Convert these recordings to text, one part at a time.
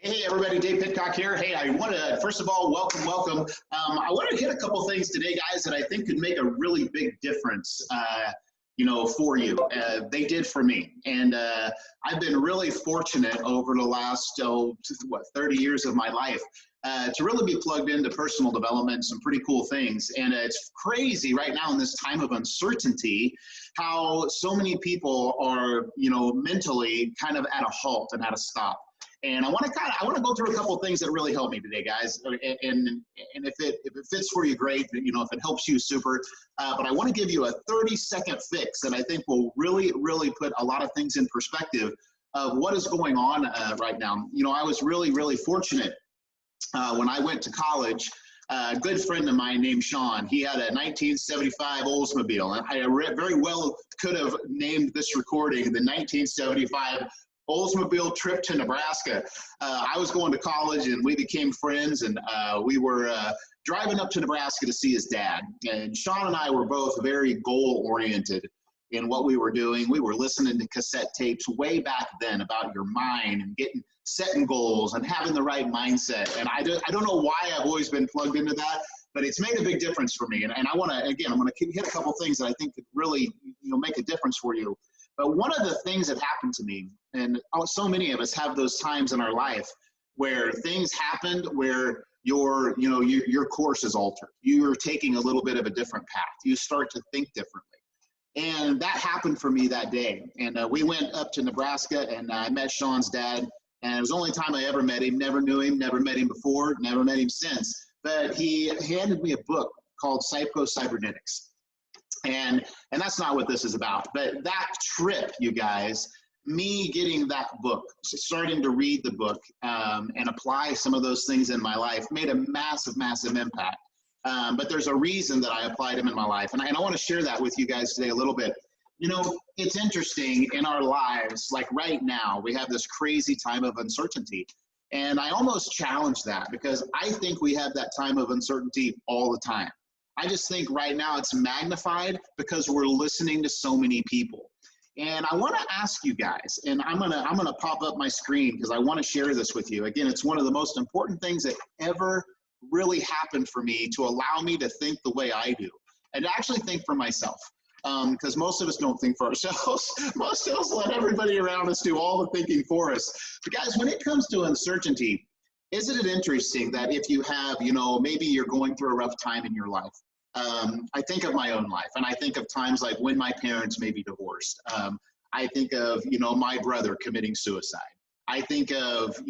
Hey everybody, Dave Pitcock here. Hey, I want to, first of all, welcome. I want to hit a couple things today, guys, that I think could make a really big difference, for you. They did for me. And I've been really fortunate over the last, 30 years of my life to really be plugged into personal development and some pretty cool things. And it's crazy right now in this time of uncertainty, how so many people are, mentally kind of at a halt and at a stop. And I want to go through a couple of things that really help me today, guys. And if it fits for you, great. If it helps you, super. But I want to give you a 30-second fix that I think will really put a lot of things in perspective of what is going on right now. I was really fortunate when I went to college. A good friend of mine named Sean, he had a 1975 Oldsmobile, and I very well could have named this recording the 1975 Oldsmobile trip to Nebraska. I was going to college and we became friends, and we were driving up to Nebraska to see his dad. And Sean and I were both very goal-oriented in what we were doing. We were listening to cassette tapes way back then about your mind and setting goals and having the right mindset. And I don't know why I've always been plugged into that, but it's made a big difference for me. And I want to, again, I'm going to hit a couple things that I think could really make a difference for you. But one of the things that happened to me, and so many of us have those times in our life where things happened where your course is altered. You're taking a little bit of a different path. You start to think differently. And that happened for me that day. And we went up to Nebraska, and I met Sean's dad. And it was the only time I ever met him. Never knew him, never met him before, never met him since. But he handed me a book called Psycho-Cybernetics. And that's not what this is about. But that trip, you guys, me getting that book, starting to read the book and apply some of those things in my life made a massive impact. But there's a reason that I applied them in my life. And I want to share that with you guys today a little bit. It's interesting in our lives, like right now, we have this crazy time of uncertainty. And I almost challenge that because I think we have that time of uncertainty all the time. I just think right now it's magnified because we're listening to so many people. And I want to ask you guys, and I'm gonna pop up my screen because I want to share this with you. Again, it's one of the most important things that ever really happened for me to allow me to think the way I do and to actually think for myself. Because most of us don't think for ourselves. Most of us let everybody around us do all the thinking for us. But guys, when it comes to uncertainty, isn't it interesting that if you have, maybe you're going through a rough time in your life? I think of my own life, and I think of times like when my parents may be divorced. I think of, my brother committing suicide. I think of,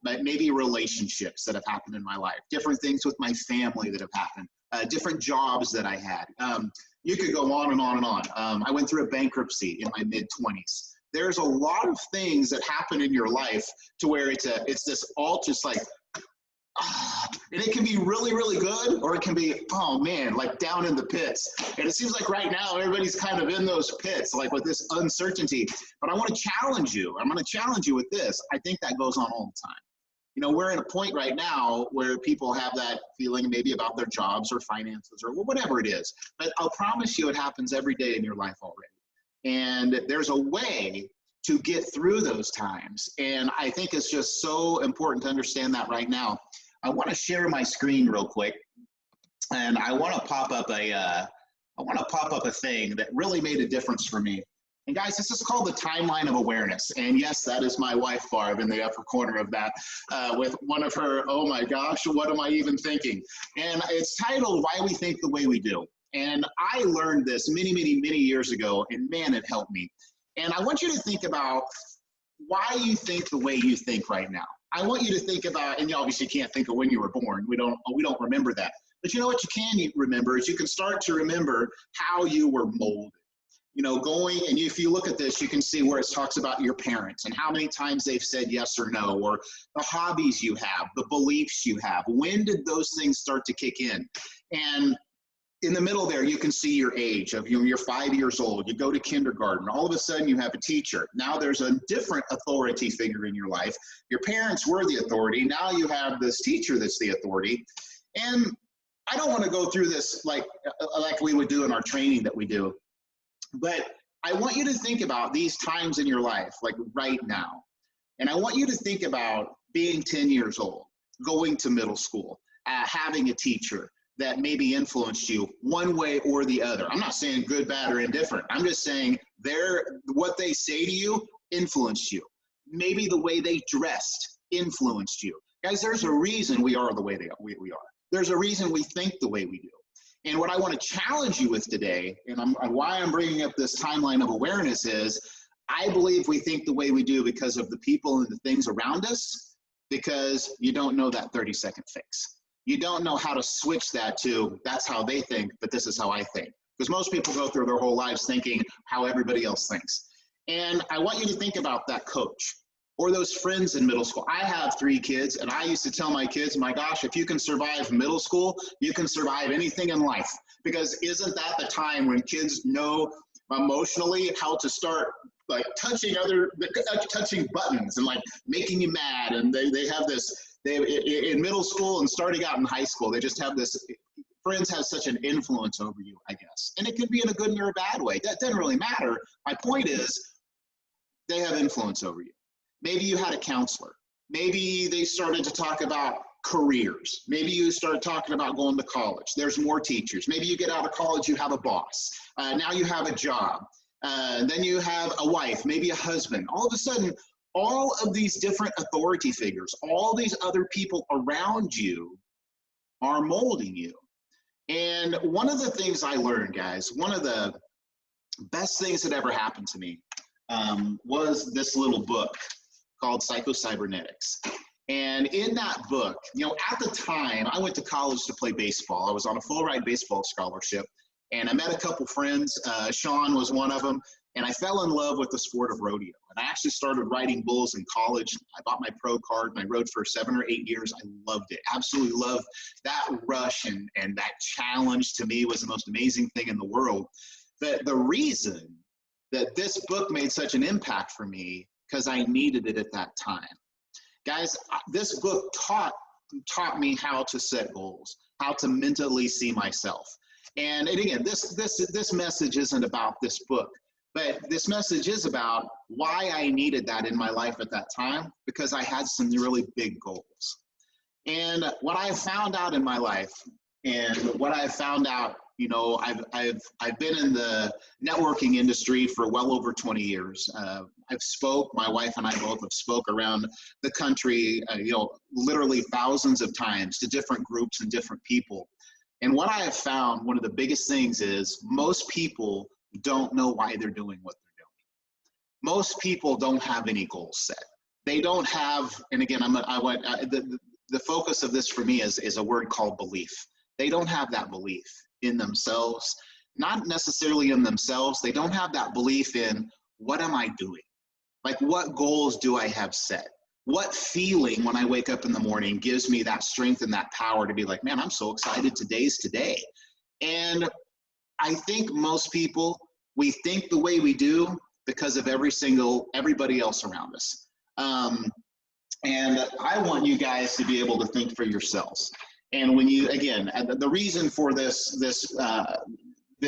maybe relationships that have happened in my life, different things with my family that have happened, different jobs that I had. You could go on and on and on. I went through a bankruptcy in my mid-20s. There's a lot of things that happen in your life to where it's this all just like, and it can be really good, or it can be, oh man, like down in the pits. And it seems like right now everybody's kind of in those pits, like with this uncertainty. But I want to challenge you. I'm going to challenge you with this. I think that goes on all the time. We're at a point right now where people have that feeling maybe about their jobs or finances or whatever it is. But I'll promise you it happens every day in your life already. And there's a way to get through those times. And I think it's just so important to understand that right now. I want to share my screen real quick, and I want to pop up a thing that really made a difference for me. And guys, this is called the timeline of awareness. And yes, that is my wife, Barb, in the upper corner of that, with one of her, oh my gosh, what am I even thinking? And it's titled Why We Think the Way We Do. And I learned this many years ago, and man, it helped me. And I want you to think about why you think the way you think right now. I want you to think about, and you obviously can't think of when you were born. We don't remember that. But you know what you can remember is you can start to remember how you were molded. And if you look at this, you can see where it talks about your parents and how many times they've said yes or no, or the hobbies you have, the beliefs you have. When did those things start to kick in? And in the middle there, you can see your age of you're 5 years old, you go to kindergarten, all of a sudden you have a teacher. Now there's a different authority figure in your life. Your parents were the authority. Now you have this teacher that's the authority. And I don't want to go through this like we would do in our training that we do, but I want you to think about these times in your life, like right now. And I want you to think about being 10 years old, going to middle school, having a teacher that maybe influenced you one way or the other. I'm not saying good, bad, or indifferent. I'm just saying what they say to you influenced you. Maybe the way they dressed influenced you. Guys, there's a reason we are the way we are. There's a reason we think the way we do. And what I want to challenge you with today, and why I'm bringing up this timeline of awareness is, I believe we think the way we do because of the people and the things around us, because you don't know that 30-second fix. You don't know how to switch that to, that's how they think, but this is how I think. Because most people go through their whole lives thinking how everybody else thinks. And I want you to think about that coach or those friends in middle school. I have 3 kids, and I used to tell my kids, my gosh, if you can survive middle school, you can survive anything in life. Because isn't that the time when kids know emotionally how to start like touching buttons and like making you mad, and they have this, in middle school and starting out in high school, they just have this, friends have such an influence over you, I guess. And it could be in a good or a bad way. That doesn't really matter. My point is, they have influence over you. Maybe you had a counselor. Maybe they started to talk about careers. Maybe you started talking about going to college. There's more teachers. Maybe you get out of college, you have a boss. Now you have a job. Then you have a wife, maybe a husband. All of a sudden, all of these different authority figures, all these other people around you are molding you. And one of the things I learned, guys, one of the best things that ever happened to me was this little book called Psycho-Cybernetics. And in that book, you know, at the time, I went to college to play baseball. I was on a full ride baseball scholarship, and I met a couple friends. Sean was one of them, and I fell in love with the sport of rodeo. And I actually started riding bulls in college. I bought my pro card, and I rode for 7 or 8 years. I loved it, absolutely loved that rush, and that challenge to me was the most amazing thing in the world. The reason that this book made such an impact for me, because I needed it at that time. Guys, this book taught me how to set goals, how to mentally see myself. And again, this message isn't about this book, but this message is about why I needed that in my life at that time, because I had some really big goals. And what I found out in my life, and what I found out, you know, I've been in the networking industry for well over 20 years. My wife and I both have spoke around the country, you know, literally thousands of times to different groups and different people. And what I have found, one of the biggest things is most people don't know why they're doing what they're doing. Most people don't have any goals set. They don't have, and again, the focus of this for me is a word called belief. They don't have that belief in themselves, not necessarily in themselves. They don't have that belief in, what am I doing? Like, what goals do I have set? What feeling when I wake up in the morning gives me that strength and that power to be like, man, I'm so excited, today's today. And I think most people, we think the way we do because of everybody else around us. And I want you guys to be able to think for yourselves. And when you, again, the reason for this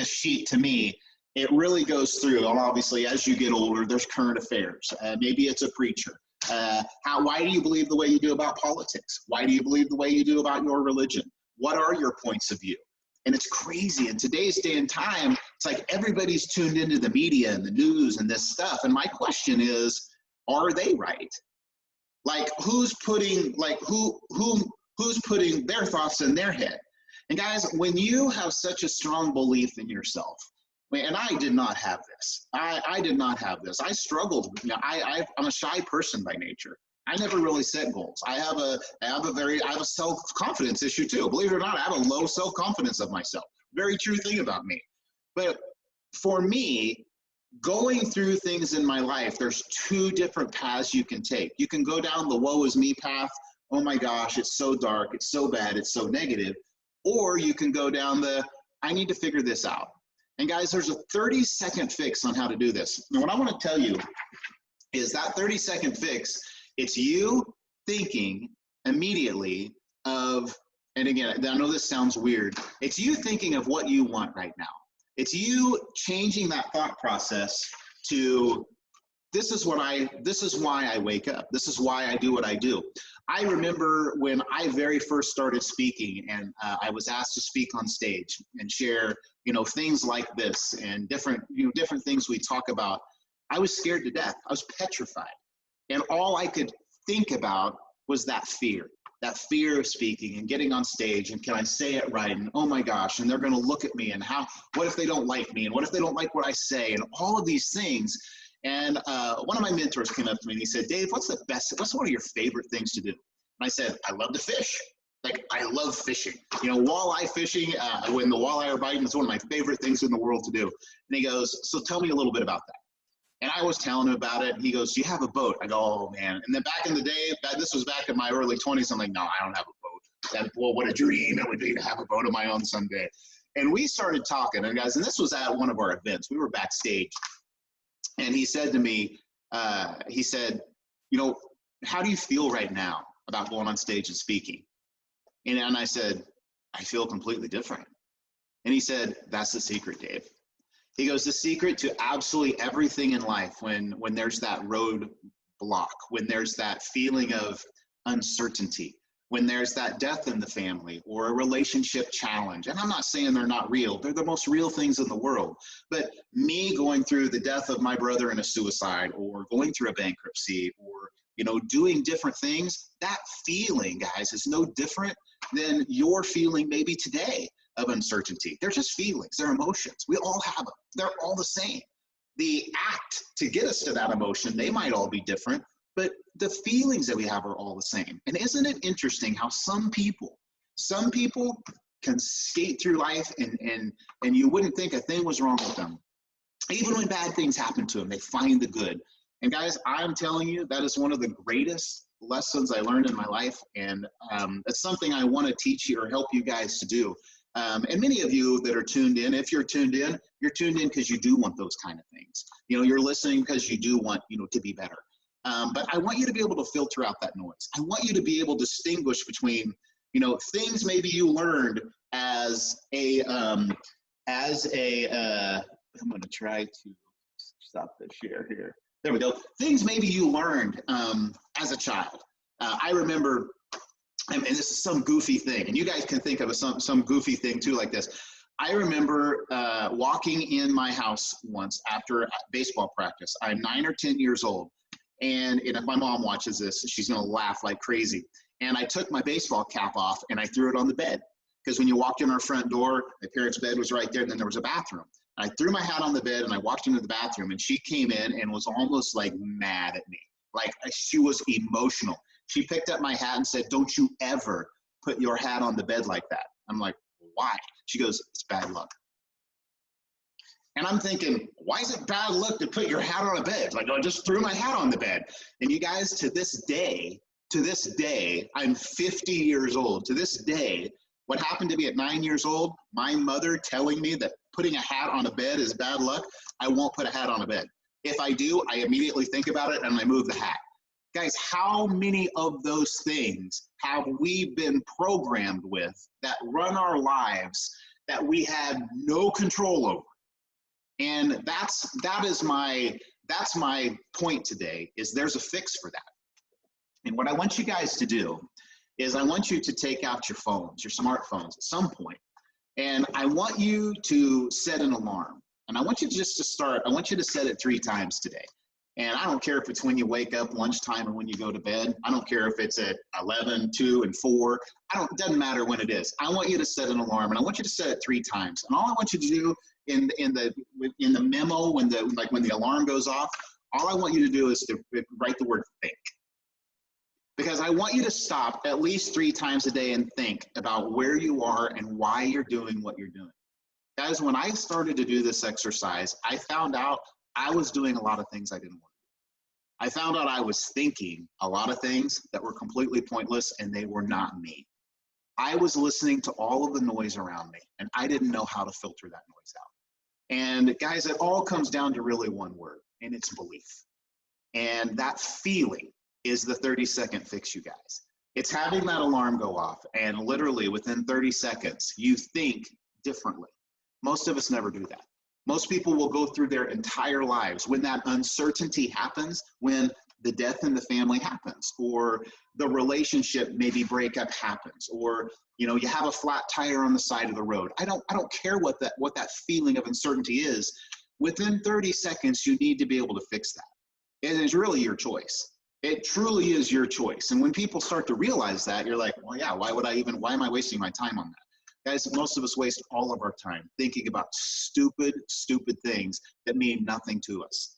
sheet to me, it really goes through, and obviously as you get older, there's current affairs. Maybe it's a preacher. Why do you believe the way you do about politics? Why do you believe the way you do about your religion? What are your points of view? And it's crazy. In today's day and time, it's like everybody's tuned into the media and the news and this stuff. And my question is, are they right? Like, who's putting their thoughts in their head? And guys, when you have such a strong belief in yourself, and I did not have this. I did not have this. I struggled. You know, I'm a shy person by nature. I never really set goals. I have a self-confidence issue too. Believe it or not, I have a low self-confidence of myself. Very true thing about me. But for me, going through things in my life, there's 2 different paths you can take. You can go down the woe is me path. Oh my gosh, it's so dark, it's so bad, it's so negative. Or you can go down the, I need to figure this out. And guys, there's a 30-second fix on how to do this. And what I want to tell you is that 30-second fix, it's you thinking immediately of, and again, I know this sounds weird, it's you thinking of what you want right now. It's you changing that thought process to, this is why I wake up. This is why I do what I do. I remember when I very first started speaking, and I was asked to speak on stage and share, things like this and different things we talk about. I was scared to death. I was petrified. And all I could think about was that fear of speaking and getting on stage, and can I say it right? And oh my gosh, and they're going to look at me, and what if they don't like me? And what if they don't like what I say? And all of these things. And one of my mentors came up to me and he said, Dave, what's one of your favorite things to do? And I said, I love to fish. Like, I love fishing. Walleye fishing, when the walleye are biting, is one of my favorite things in the world to do. And he goes, so tell me a little bit about that. And I was telling him about it, and he goes, do you have a boat? I go, oh, man. And then back in the day, this was back in my early 20s, I'm like, no, I don't have a boat. Well, what a dream it would be to have a boat of my own someday. And we started talking, and guys, and this was at one of our events. We were backstage, and he said to me, he said, how do you feel right now about going on stage and speaking? And I said, I feel completely different. And he said, that's the secret, Dave. He goes, the secret to absolutely everything in life, when there's that road block, when there's that feeling of uncertainty, when there's that death in the family or a relationship challenge, and I'm not saying they're not real, they're the most real things in the world, but me going through the death of my brother in a suicide, or going through a bankruptcy, or doing different things, that feeling, guys, is no different than your feeling maybe today of uncertainty. They're just feelings, they're emotions. We all have them. They're all the same. The act to get us to that emotion, they might all be different, but the feelings that we have are all the same. And isn't it interesting how some people can skate through life and you wouldn't think a thing was wrong with them. Even when bad things happen to them, they find the good. And guys, I'm telling you, that is one of the greatest lessons I learned in my life. And it's something I want to teach you or help you guys to do. And many of you that are tuned in, if you're tuned in because you do want those kind of things. You're listening because you do want, to be better. But I want you to be able to filter out that noise. I want you to be able to distinguish between, things maybe you learned as I'm going to try to stop the share here. There we go. Things maybe you learned as a child. I remember, and this is some goofy thing, and you guys can think of some goofy thing too like this. I remember walking in my house once after baseball practice. I'm 9 or 10 years old, and if my mom watches this, she's going to laugh like crazy. And I took my baseball cap off and I threw it on the bed, because when you walked in our front door, my parents' bed was right there, and then there was a bathroom. I threw my hat on the bed and I walked into the bathroom, and she came in and was almost like mad at me. Like, she was emotional. She picked up my hat and said, don't you ever put your hat on the bed like that. I'm like, why? She goes, it's bad luck. And I'm thinking, why is it bad luck to put your hat on a bed? Like, I just threw my hat on the bed. And you guys, to this day, I'm 50 years old. To this day, what happened to me at 9 years old, my mother telling me that putting a hat on a bed is bad luck, I won't put a hat on a bed. If I do, I immediately think about it and I move the hat. Guys, how many of those things have we been programmed with that run our lives that we had no control over? And that's my point today, is there's a fix for that. And what I want you guys to do is I want you to take out your phones, your smartphones at some point, and I want you to set an alarm. And I want you just to start, I want you to set it 3 times today. And I don't care if it's when you wake up, lunchtime, or when you go to bed. I don't care if it's at 11, 2, and 4. It doesn't matter when it is. I want you to set an alarm, and I want you to set it 3 times. And all I want you to do in the memo, when the alarm goes off, all I want you to do is to write the word think. Because I want you to stop at least 3 times a day and think about where you are and why you're doing what you're doing. Guys, when I started to do this exercise, I found out I was doing a lot of things I didn't want to do. I found out I was thinking a lot of things that were completely pointless, and they were not me. I was listening to all of the noise around me, and I didn't know how to filter that noise out. And guys, it all comes down to really one word, and it's belief. And that feeling is the 30-second fix, you guys. It's having that alarm go off, and literally within 30 seconds, you think differently. Most of us never do that. Most people will go through their entire lives when that uncertainty happens, when the death in the family happens, or the relationship maybe breakup happens, or you have a flat tire on the side of the road. I don't care what that feeling of uncertainty is. Within 30 seconds, you need to be able to fix that. It is really your choice. It truly is your choice. And when people start to realize that, you're like, well, yeah, why am I wasting my time on that? Guys, most of us waste all of our time thinking about stupid things that mean nothing to us.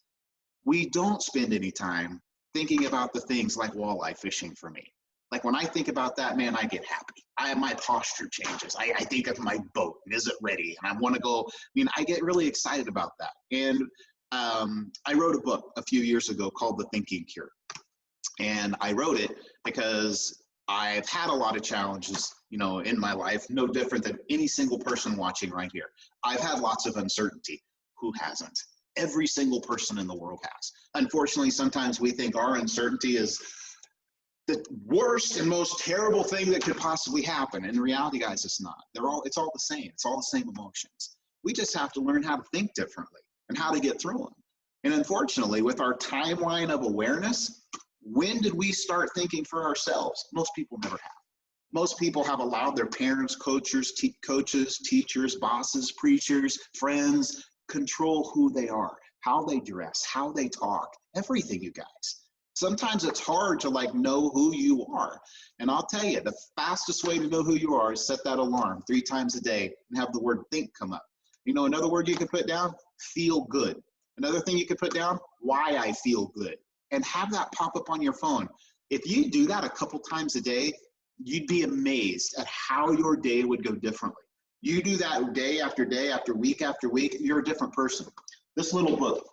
We don't spend any time thinking about the things like walleye fishing for me. Like when I think about that, man, I get happy. My posture changes. I think of my boat and is it ready? And I want to go. I get really excited about that. And I wrote a book a few years ago called The Thinking Cure. And I wrote it because I've had a lot of challenges, in my life, no different than any single person watching right here. I've had lots of uncertainty. Who hasn't? Every single person in the world has. Unfortunately, sometimes we think our uncertainty is the worst and most terrible thing that could possibly happen. In reality, guys, it's not. It's all the same. It's all the same emotions. We just have to learn how to think differently and how to get through them. And unfortunately, with our timeline of awareness, when did we start thinking for ourselves? Most people never have. Most people have allowed their parents, coaches, teachers, bosses, preachers, friends, control who they are, how they dress, how they talk, everything, you guys. Sometimes it's hard to know who you are. And I'll tell you, the fastest way to know who you are is set that alarm 3 times a day and have the word think come up. Another word you can put down, feel good. Another thing you could put down, why I feel good. And have that pop up on your phone. If you do that a couple times a day, you'd be amazed at how your day would go differently. You do that day after day, after week, you're a different person. This little book,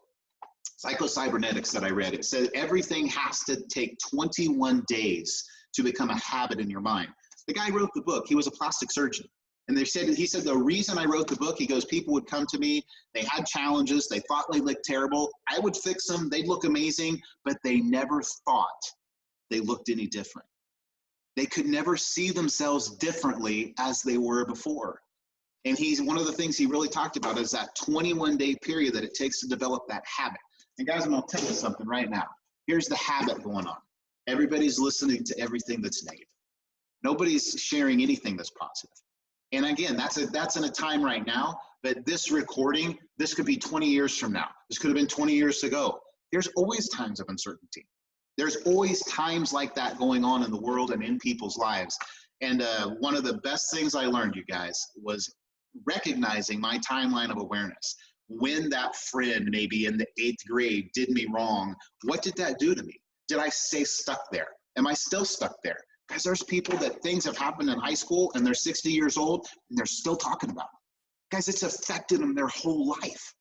Psycho-Cybernetics, that I read, it said everything has to take 21 days to become a habit in your mind. The guy wrote the book. He was a plastic surgeon. And he said, the reason I wrote the book, he goes, people would come to me, they had challenges, they thought they looked terrible. I would fix them, they'd look amazing, but they never thought they looked any different. They could never see themselves differently as they were before. And one of the things he really talked about is that 21-day period that it takes to develop that habit. And guys, I'm gonna tell you something right now. Here's the habit going on. Everybody's listening to everything that's negative. Nobody's sharing anything that's positive. And again, that's in a time right now, but this recording, this could be 20 years from now. This could have been 20 years ago. There's always times of uncertainty. There's always times like that going on in the world and in people's lives. And one of the best things I learned, you guys, was recognizing my timeline of awareness. When that friend, maybe in the 8th grade, did me wrong, what did that do to me? Did I stay stuck there? Am I still stuck there? Guys, there's people that things have happened in high school and they're 60 years old and they're still talking about it. Guys, it's affected them their whole life.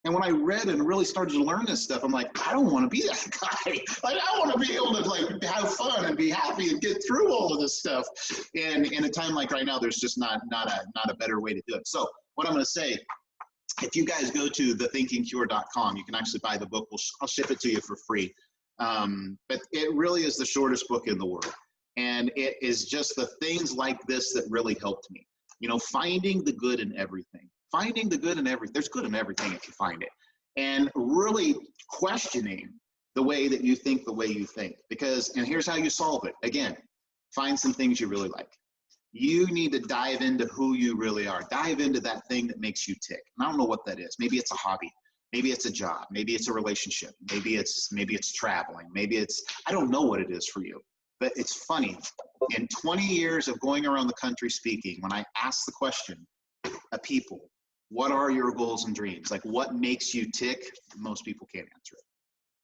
And when I read and really started to learn this stuff, I'm like, I don't want to be that guy. I want to be able to have fun and be happy and get through all of this stuff. And in a time like right now, there's just not a better way to do it. So what I'm going to say, if you guys go to thethinkingcure.com, you can actually buy the book. I'll ship it to you for free. But it really is the shortest book in the world. And it is just the things like this that really helped me. Finding the good in everything. Finding the good in everything. There's good in everything if you find it. And really questioning the way that you think the way you think. And here's how you solve it. Again, find some things you really like. You need to dive into who you really are. Dive into that thing that makes you tick. And I don't know what that is. Maybe it's a hobby. Maybe it's a job. Maybe it's a relationship. Maybe it's traveling. Maybe I don't know what it is for you. But it's funny, in 20 years of going around the country speaking, when I ask the question of people, what are your goals and dreams? Like, what makes you tick? Most people can't answer it.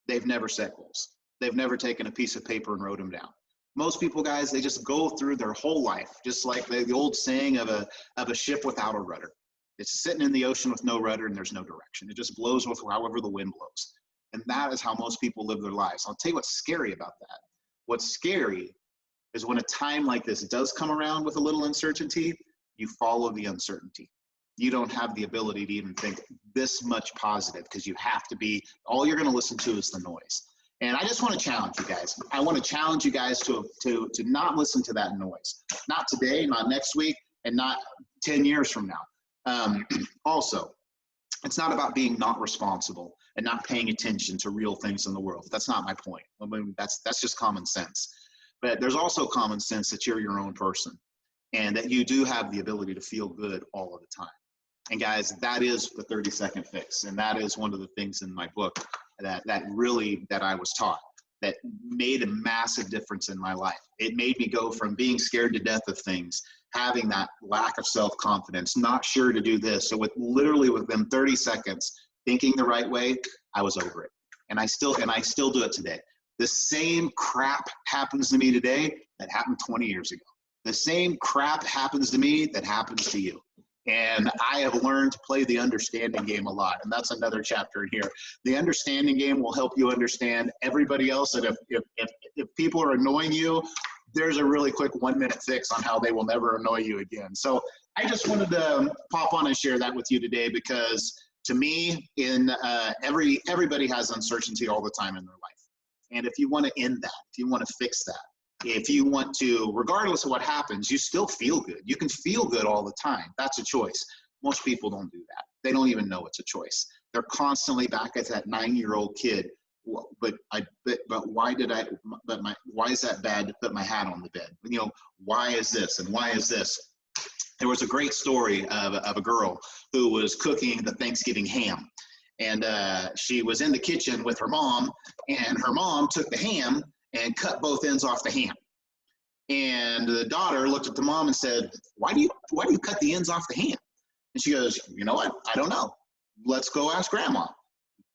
They've never set goals. They've never taken a piece of paper and wrote them down. Most people, guys, they just go through their whole life, just like the old saying of a ship without a rudder. It's sitting in the ocean with no rudder and there's no direction. It just blows with however the wind blows. And that is how most people live their lives. I'll tell you what's scary about that. What's scary is when a time like this does come around with a little uncertainty, you follow the uncertainty. You don't have the ability to even think this much positive because you have to be, all you're going to listen to is the noise. And I just want to challenge you guys. I want to challenge you guys to not listen to that noise. Not today, not next week, and not 10 years from now. Also, It's not about being not responsible and not paying attention to real things in the world. That's not my point. I mean, that's just common sense. But there's also common sense that you're your own person and that you do have the ability to feel good all of the time. And guys, that is the 30-second fix. And that is one of the things in my book that I was taught that made a massive difference in my life. It made me go from being scared to death of things, having that lack of self-confidence, not sure to do this. So literally within 30 seconds, thinking the right way, I was over it. And I still do it today. The same crap happens to me today that happened 20 years ago. The same crap happens to me that happens to you. And I have learned to play the understanding game a lot. And that's another chapter in here. The understanding game will help you understand everybody else. And if people are annoying you, there's a really quick 1-minute fix on how they will never annoy you again. So I just wanted to pop on and share that with you today, because to me, everybody has uncertainty all the time in their life. And if you want to end that, if you want to fix that, if you want to, regardless of what happens, you still feel good. You can feel good all the time. That's a choice. Most people don't do that. They don't even know it's a choice. They're constantly back at that 9-year-old kid. But why is that bad to put my hat on the bed? You know, why is this and why is this? There was a great story of a girl who was cooking the Thanksgiving ham. And she was in the kitchen with her mom, and her mom took the ham and cut both ends off the ham. And the daughter looked at the mom and said, why do you cut the ends off the ham? And she goes, you know what? I don't know. Let's go ask grandma.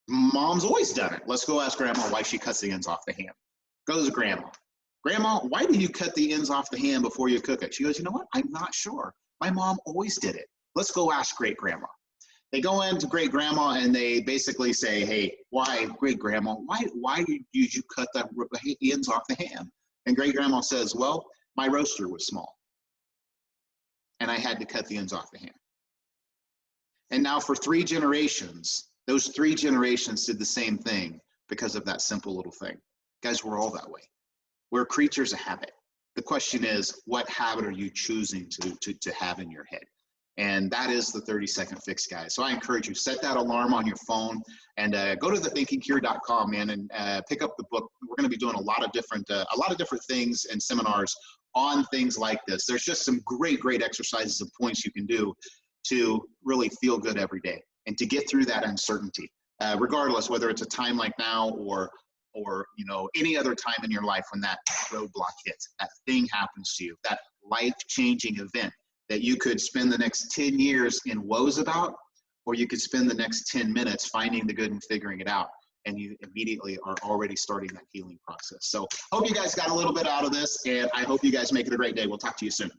Mom's always done it. Let's go ask grandma why she cuts the ends off the ham. Goes to grandma. Grandma, why do you cut the ends off the ham before you cook it? She goes, you know what? I'm not sure. My mom always did it. Let's go ask great grandma. They go into great grandma and they basically say, hey, why, great grandma, why did you cut the ends off the ham? And great grandma says, well, my roaster was small and I had to cut the ends off the ham. And now for 3 generations, those 3 generations did the same thing because of that simple little thing. Guys, we're all that way. We're creatures of habit. The question is, what habit are you choosing to have in your head? And that is the 30-second fix, guys. So I encourage you, set that alarm on your phone and go to thethinkingcure.com, man, and pick up the book. We're going to be doing a lot of different things and seminars on things like this. There's just some great exercises and points you can do to really feel good every day and to get through that uncertainty, regardless whether it's a time like now or you know, any other time in your life when that roadblock hits, that thing happens to you, that life-changing event that you could spend the next 10 years in woes about, or you could spend the next 10 minutes finding the good and figuring it out, and you immediately are already starting that healing process. So hope you guys got a little bit out of this, and I hope you guys make it a great day. We'll talk to you soon.